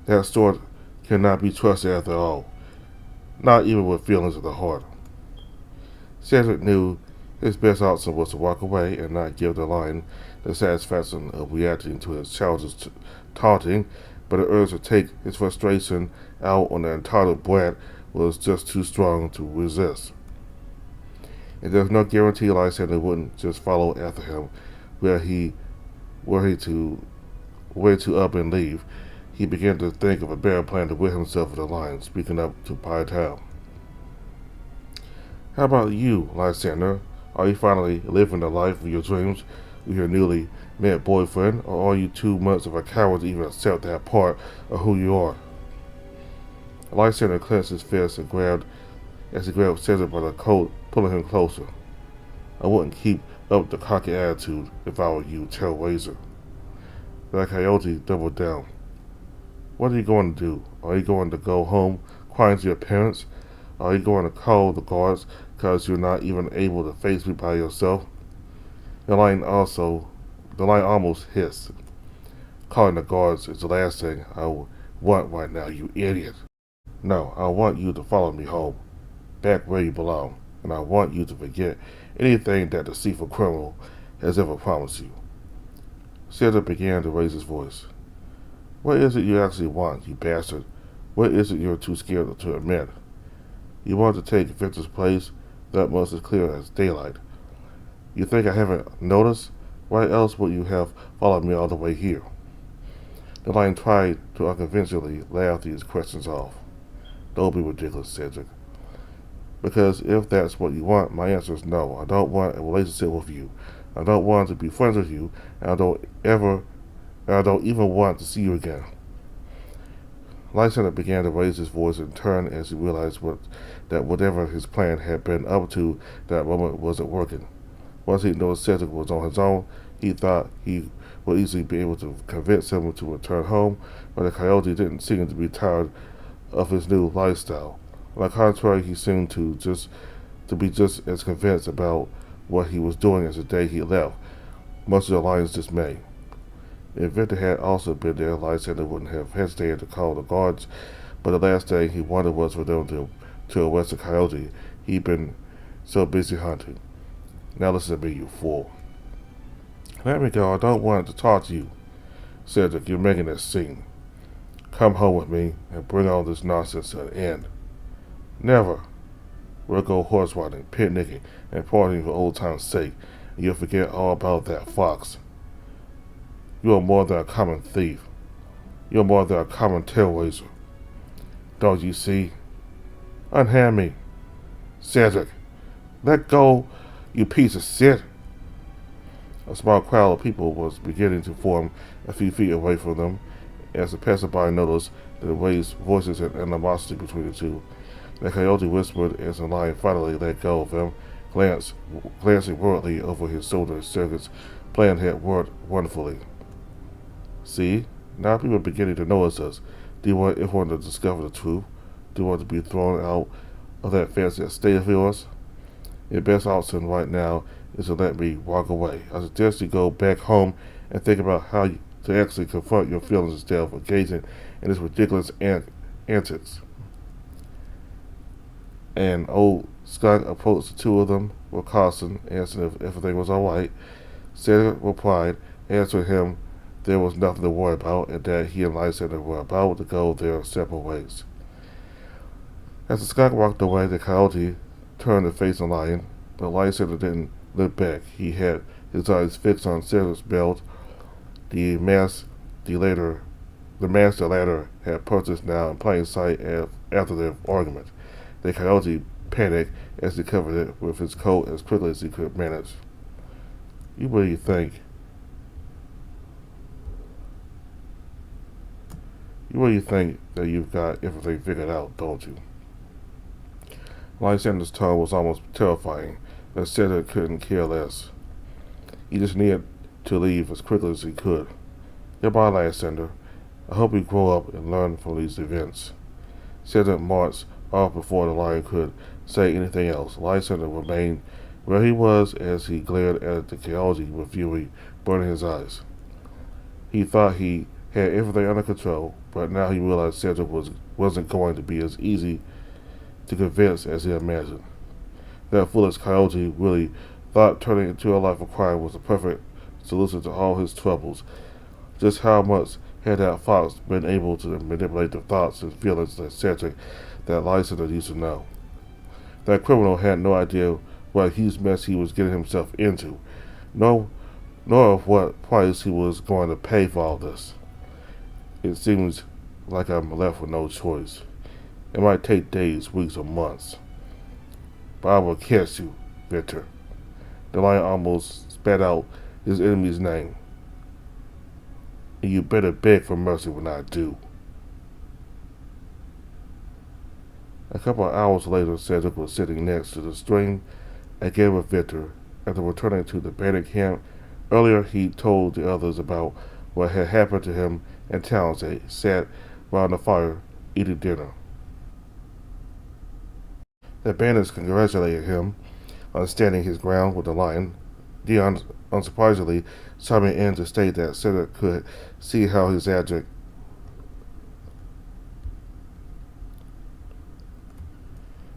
That sort cannot be trusted after all, not even with feelings of the heart. Cedric knew his best option was to walk away and not give the lion the satisfaction of reacting to his child's taunting, but the urge to take his frustration out on the entitled brat was just too strong to resist. And there's no guarantee Lysander wouldn't just follow after him were he to up and leave. He began to think of a better plan to rid himself of the lion, speaking up to Pytal. How about you, Lysander? Are you finally living the life of your dreams with your newly met boyfriend, or are you too much of a coward to even accept that part of who you are? Lysander clenched his fist and grabbed Cedric by the coat, pulling him closer. I wouldn't keep up the cocky attitude if I were you, Tailraiser. The coyote doubled down. What are you going to do? Are you going to go home crying to your parents? Are you going to call the guards because you're not even able to face me by yourself? The lion almost hissed. Calling the guards is the last thing I want right now, you idiot. No, I want you to follow me home, back where you belong, and I want you to forget anything that deceitful criminal has ever promised you. Cedric began to raise his voice. What is it you actually want, you bastard? What is it you're too scared to admit? You want to take Victor's place? That much is clear as daylight. You think I haven't noticed? Why else would you have followed me all the way here? The lion tried to unconvincingly laugh these questions off. Don't be ridiculous, Cedric. Because if that's what you want, my answer is no. I don't want a relationship with you. I don't want to be friends with you, and I don't even want to see you again. Lysander began to raise his voice in turn as he realized that whatever his plan had been up to that moment wasn't working. Once he noticed Cedric was on his own, he thought he would easily be able to convince him to return home, but the coyote didn't seem to be tired of his new lifestyle. On the contrary, he seemed to be just as convinced about what he was doing as the day he left, much to the lion's dismay. If Victor had also been there, Lysander wouldn't have hesitated to call the guards, but the last thing he wanted was for them to arrest the coyote. He'd been so busy hunting. Now listen to me, you fool. Let me go. I don't want to talk to you. Cedric, you're making a scene. Come home with me and bring all this nonsense to an end. Never. We'll go horse riding, picnicking, and partying for old time's sake, and you'll forget all about that fox. You are more than a common thief. You're more than a common tail raiser. Don't you see? Unhand me. Cedric, let go, you piece of shit. A small crowd of people was beginning to form a few feet away from them as the passerby noticed the raised voices and animosity between the two. The coyote whispered as the lion finally let go of him, glancing worriedly over his shoulder. Cedric's plan had worked wonderfully. See, now people are beginning to notice us. Do you want everyone to discover the truth? Do you want to be thrown out of that fancy estate of yours? Your best option right now is to let me walk away. I suggest you go back home and think about how to actually confront your feelings instead of engaging in this ridiculous antics. An old skunk approached the two of them with caution, asking if everything was all right. Cedric replied, answering him there was nothing to worry about, and that he and Lysander were about to go their separate ways. As the skunk walked away, the coyote turned to face the lion, but Lysander didn't look back. He had his eyes fixed on Cedric's belt, the mask the latter had purchased now in plain sight after their argument. The coyote panicked as he covered it with his coat as quickly as he could manage. What do you think? What do you think that you've got everything figured out, don't you? Lysander's tone was almost terrifying, but Cedric couldn't care less. He just needed to leave as quickly as he could. Goodbye, Lysander. I hope you grow up and learn from these events. Cedric marched off before the lion could say anything else. Lysander remained where he was as he glared at the coyote with fury burning his eyes. He thought he had everything under control, but now he realized Cedric wasn't going to be as easy to convince as he imagined. That foolish coyote really thought turning into a life of crime was the perfect solution to all his troubles. Just how much had that fox been able to manipulate the thoughts and feelings that Cedric, that Lysander used to know? That criminal had no idea what huge mess he was getting himself into, nor of what price he was going to pay for all this. It seems like I'm left with no choice. It might take days, weeks, or months. But I will catch you, Victor. The lion almost spat out his enemy's name. And you better beg for mercy when I do. A couple of hours later, Cedric was sitting next to the stream again with Victor. After returning to the bandit camp, earlier he told the others about what had happened to him and town. They sat round the fire eating dinner. The bandits congratulated him on standing his ground with the lion, Dion unsurprisingly chiming in to state that Cedric could see how his adjutant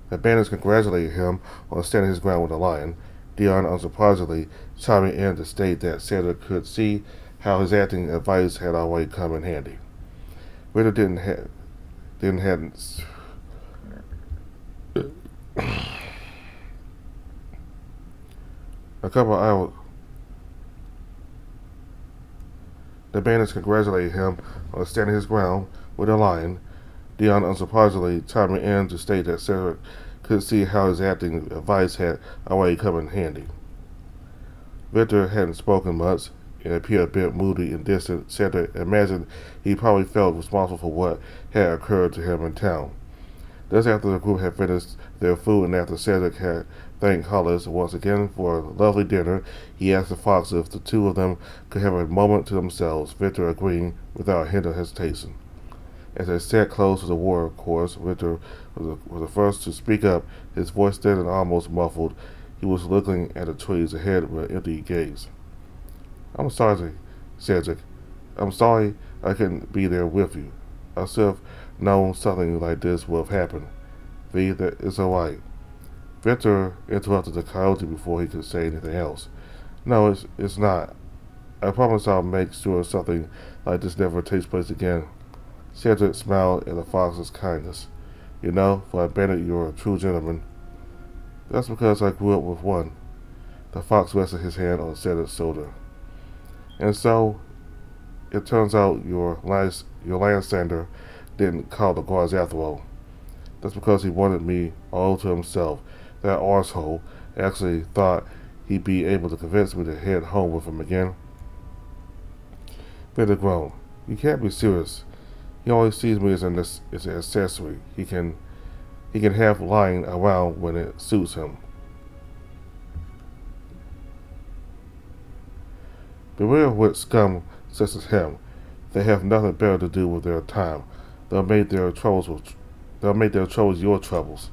The bandits congratulated him on standing his ground with the lion, Dion unsurprisingly chiming in to state that Cedric could see how his acting advice had already come in handy. Ritter didn't have A couple of hours, the bandits congratulated him on standing his ground with a lion. Dion unsurprisingly chiming in to state that Cedric could see how his acting advice had already come in handy. Victor hadn't spoken much and appeared a bit moody and distant. Cedric imagined he probably felt responsible for what had occurred to him in town. Just after the group had finished their food and after Cedric had thanked Hollis once again for a lovely dinner, he asked the Fox if the two of them could have a moment to themselves, Victor agreeing without a hint of hesitation. As they sat close to the war course, Victor was the first to speak up, his voice thin and almost muffled. He was looking at the trees ahead with an empty gaze. "I'm sorry, Cedric. I'm sorry I couldn't be there with you. I should have known something like this would have happened. V, that is all right." Victor interrupted the coyote before he could say anything else. "No, it's not. I promise I'll make sure something like this never takes place again." Cedric smiled at the fox's kindness. "You know, for a bandit you're a true gentleman." "That's because I grew up with one." The fox rested his hand on Cedric's shoulder. "And so, it turns out your Lysander didn't call the guards after all. That's because he wanted me all to himself. That arsehole actually thought he'd be able to convince me to head home with him again." Victor groaned. "You can't be serious. He always sees me as an accessory. He can have lying around when it suits him." "Beware of what scum such as him. They have nothing better to do with their time. They'll make their troubles your troubles."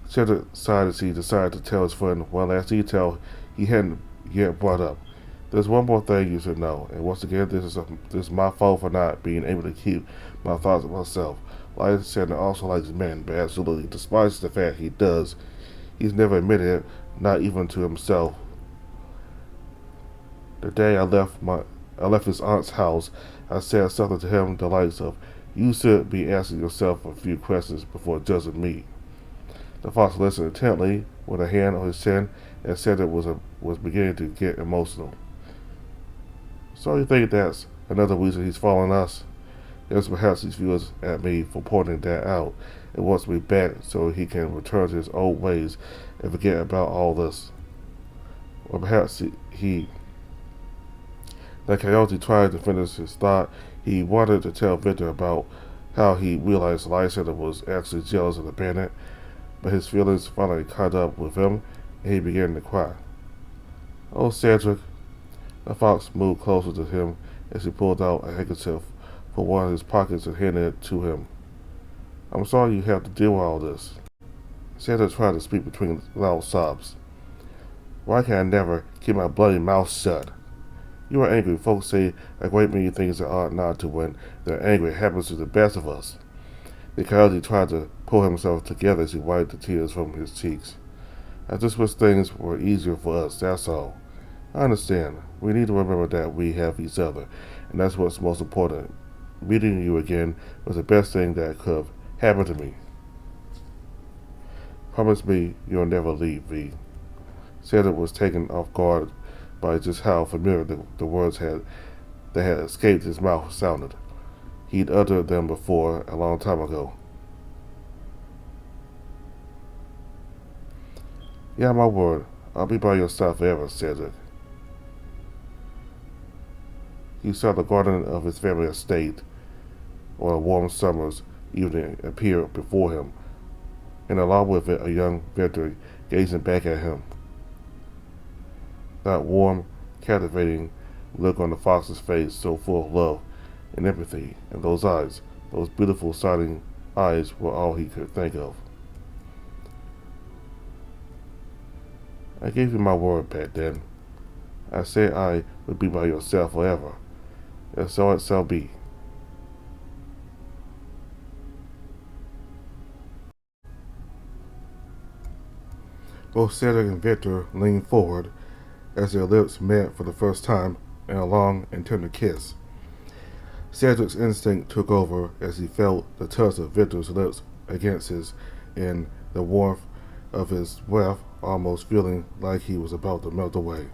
Cedric sighed as he decided to tell his friend one last detail he hadn't yet brought up. "There's one more thing you should know, and once again, this is my fault for not being able to keep my thoughts to myself. Lysander also likes men, but absolutely despises the fact he does. He's never admitted it, not even to himself. The day I left his aunt's house, I said something to him the likes of, 'You should be asking yourself a few questions before judging me.'" The fox listened intently, with a hand on his chin, and said it was beginning to get emotional. "So you think that's another reason he's following us? Yes, perhaps he furious at me for pointing that out, and wants me back so he can return to his old ways and forget about all this. Or perhaps he..." The coyote tried to finish his thought. He wanted to tell Victor about how he realized Lysander was actually jealous of the bandit, but his feelings finally caught up with him, and he began to cry. "Oh, Cedric." The fox moved closer to him as he pulled out a handkerchief from one of his pockets and handed it to him. "I'm sorry you have to deal with all this." Cedric tried to speak between loud sobs. "Why can I never keep my bloody mouth shut? You are angry. Folks say a great many things that ought not to when they're angry. It happens to the best of us." The coyote tried to pull himself together as he wiped the tears from his cheeks. "I just wish things were easier for us, that's all. I understand. We need to remember that we have each other, and that's what's most important. Meeting you again was the best thing that could have happened to me. Promise me you'll never leave, V." Cedric was taken off guard by just how familiar the words that had escaped his mouth sounded. He'd uttered them before, a long time ago. "Yeah, my word. I'll be by your side forever, Cedric." He saw the garden of his family estate on a warm summer's evening appear before him, and along with it a young Victor gazing back at him. That warm, captivating look on the fox's face, so full of love and empathy, and those eyes, those beautiful, shining eyes, were all he could think of. "I gave you my word back then. I said I would be by your side forever, and so it shall be." Both Cedric and Victor leaned forward as their lips met for the first time in a long and tender kiss. Cedric's instinct took over as he felt the touch of Victor's lips against his and the warmth of his breath almost feeling like he was about to melt away.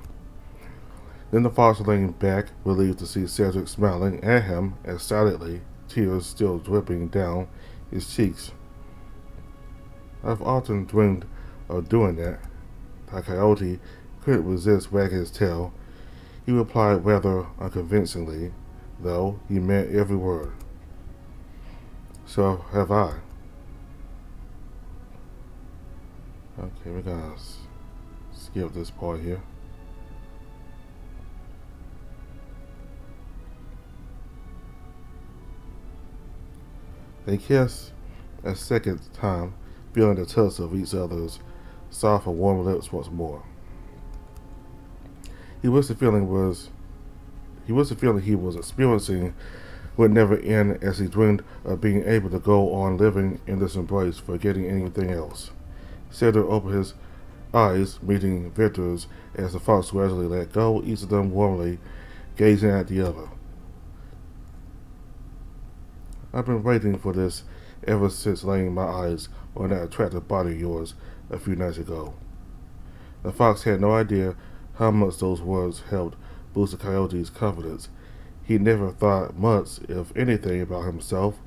Then the fox leaned back, relieved to see Cedric smiling at him excitedly, tears still dripping down his cheeks. I've often dreamed of doing that. The coyote couldn't resist wagging his tail. He replied rather unconvincingly, though he meant every word. So have I. Okay, we're gonna skip this part here. They kissed a second time, feeling the touch of each other's soft and warm lips once more. He wished the feeling he was experiencing would never end as he dreamed of being able to go on living in this embrace, forgetting anything else. Cedric opened his eyes, meeting Victor's as the fox gradually let go, each of them warmly gazing at the other. I've been waiting for this ever since laying my eyes on that attractive body of yours a few nights ago. The fox had no idea how much those words helped boost the coyote's confidence. He never thought much, if anything, about himself,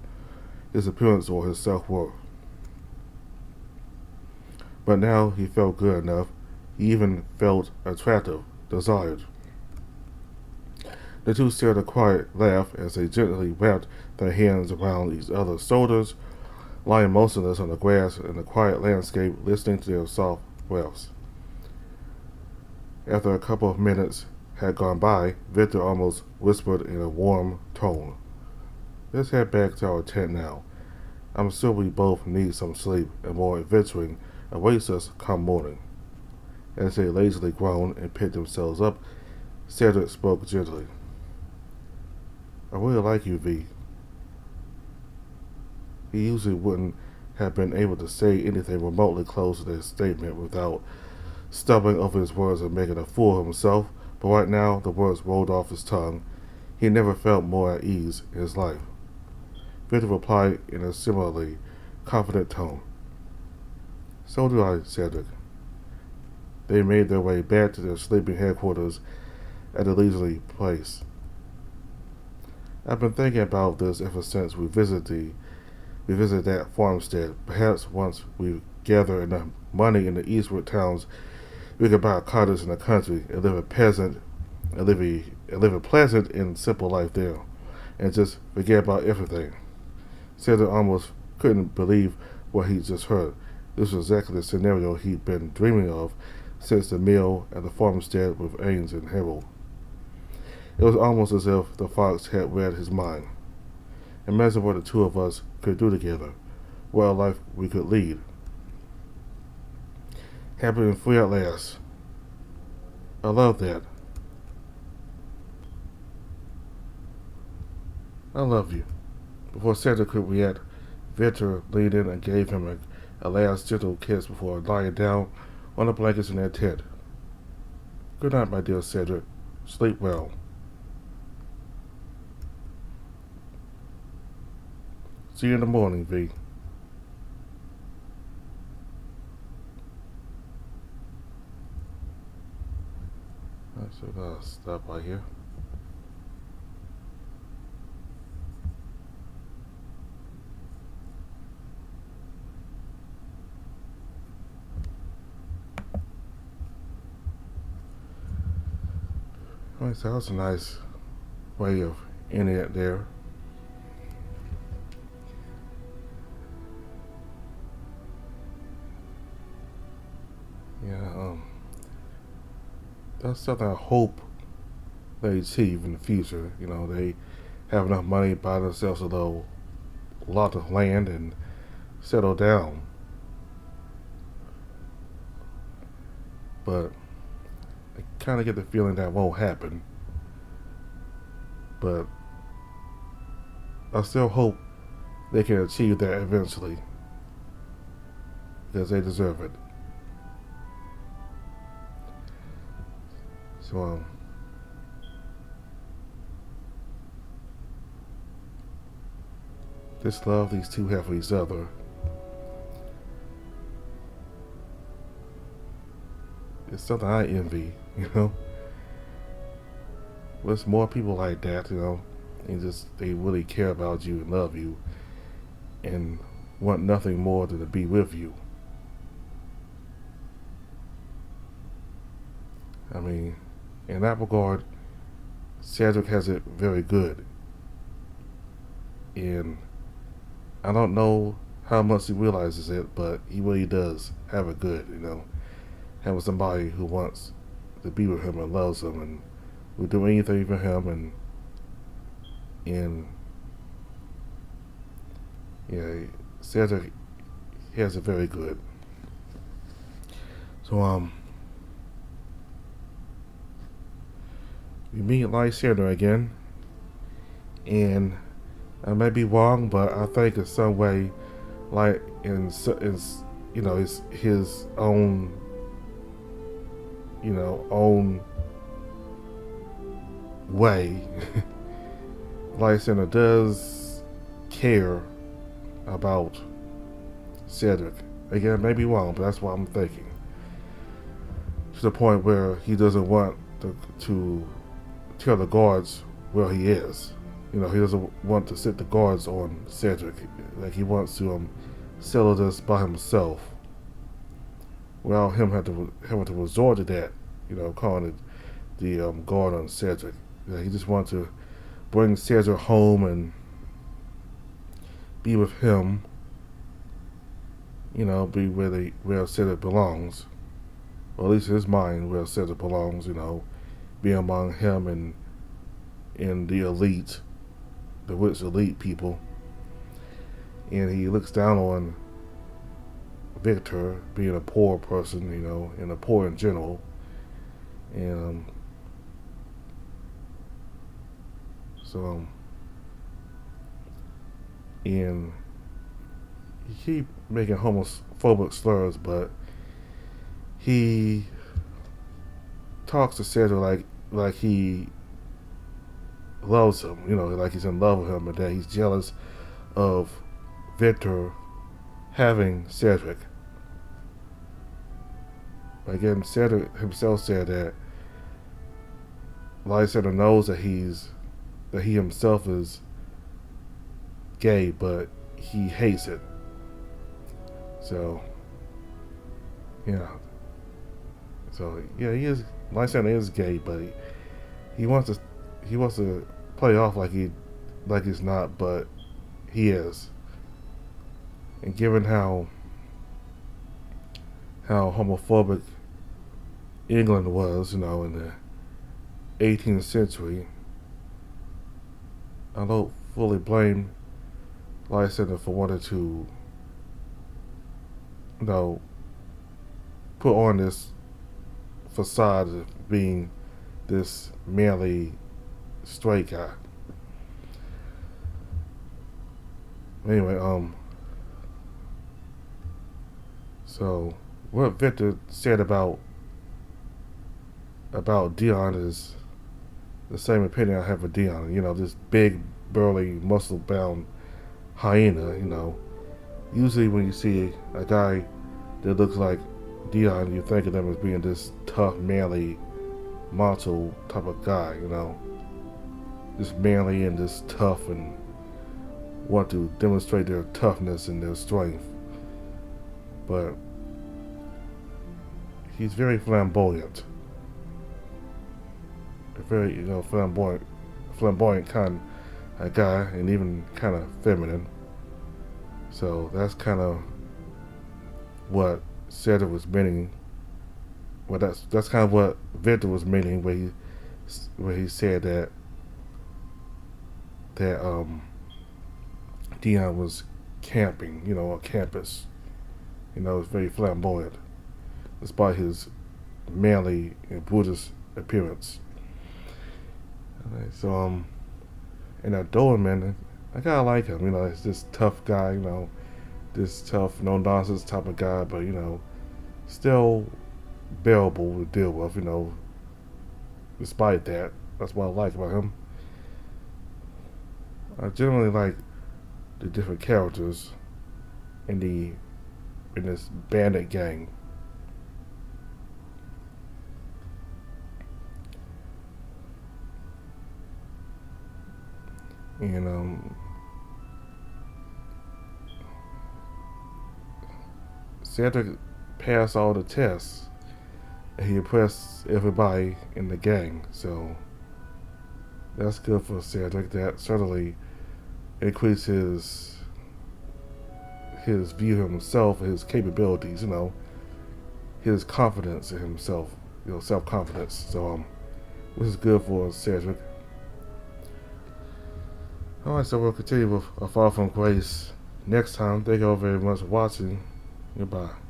his appearance, or his self-worth. But now he felt good enough. He even felt attractive, desired. The two shared a quiet laugh as they gently wrapped their hands around each other's shoulders, lying motionless on the grass in the quiet landscape, listening to their soft breaths. After a couple of minutes had gone by, Victor almost whispered in a warm tone, "Let's head back to our tent now. I'm sure we both need some sleep, and more adventuring awaits us come morning." As they lazily groaned and picked themselves up, Cedric spoke gently. "I really like you, V." He usually wouldn't have been able to say anything remotely close to this statement without stumbling over his words and making a fool of himself, but right now the words rolled off his tongue. He never felt more at ease in his life. Victor replied in a similarly confident tone. "So do I, Cedric." They made their way back to their sleeping headquarters at a leisurely pace. "I've been thinking about this ever since we visited that farmstead. Perhaps once we gather enough money in the eastward towns, we could buy a cottage in the country and live a pleasant and simple life there, and just forget about everything." Cedric almost couldn't believe what he just heard. This was exactly the scenario he'd been dreaming of since the meal at the farmstead with Ains and Harold. It was almost as if the fox had read his mind. Imagine what the two of us could do together, what a life we could lead. Happy and free at last. I love that. I love you. Before Cedric could react, Victor leaned in and gave him a last gentle kiss before lying down on the blankets in their tent. "Good night, my dear Cedric. Sleep well." "See you in the morning, V." Alright, so we're gonna stop right here. Alright, so that was a nice way of ending it there. Yeah, that's something I hope they achieve in the future. They have enough money to buy themselves a lot of land and settle down. But I kind of get the feeling that won't happen. But I still hope they can achieve that eventually, because they deserve it. So, this love these two have for each other it's something I envy, you know. There's more people like that, you know, and just they really care about you and love you and want nothing more than to be with you. I mean, in that regard, Cedric has it very good. And I don't know how much he realizes it, but he really does have it good, you know. Having somebody who wants to be with him and loves him and will do anything for him and yeah, Cedric has it very good. So we meet Lysander again, and I may be wrong, but I think in some way, like in you know, it's his own, you know, own way. Lysander does care about Cedric. Again, I may be wrong, but that's what I'm thinking. To the point where he doesn't want to tell the guards where he is. You know, he doesn't want to set the guards on Cedric. Like he wants to settle this by himself, without him having to resort to that. You know, calling it the guard on Cedric. He just wants to bring Cedric home and be with him. You know, be where Cedric belongs, or at least in his mind where Cedric belongs. You know, be among him and the elite, the rich elite people. And he looks down on Victor being a poor person, you know, and a poor in general. And and he keep making homophobic slurs, but he talks to Cedric like he loves him, you know, like he's in love with him, and that he's jealous of Victor having Cedric. Again, Cedric himself said that Lysander knows that he himself is gay, but he hates it. So, yeah. So yeah, Lysander is gay, but he wants to play off like he's not, but he is. And given how homophobic England was, you know, in the 18th century, I don't fully blame Lysander for wanting to, you know, put on this facade of being this manly straight guy. Anyway, so what Victor said about Dion is the same opinion I have of Dion. You know, this big, burly, muscle-bound hyena. You know, usually when you see a guy that looks like Dion, you think of them as being this tough, manly, macho type of guy. You know, just manly and just tough and want to demonstrate their toughness and their strength. But he's very flamboyant. A very, you know, flamboyant kind of guy, and even kind of feminine. So that's kind of what Cedric was meaning. Well, that's kind of what Victor was meaning when he said that Dion was camping, you know, on campus. You know, it's very flamboyant, despite his manly and brutish appearance. Okay, so and that Doberman, I kinda like him. You know, he's this tough guy. You know, this tough, no nonsense type of guy, but you know, still bearable to deal with. You know, despite that, that's what I like about him. I generally like the different characters in this bandit gang. And Cedric passed all the tests. He impressed everybody in the gang, so that's good for Cedric. That certainly increased his view of himself, his capabilities, his confidence in himself, self confidence. So this is good for Cedric. Alright, so we'll continue with A Fall from Grace next time. Thank you all very much for watching. Goodbye.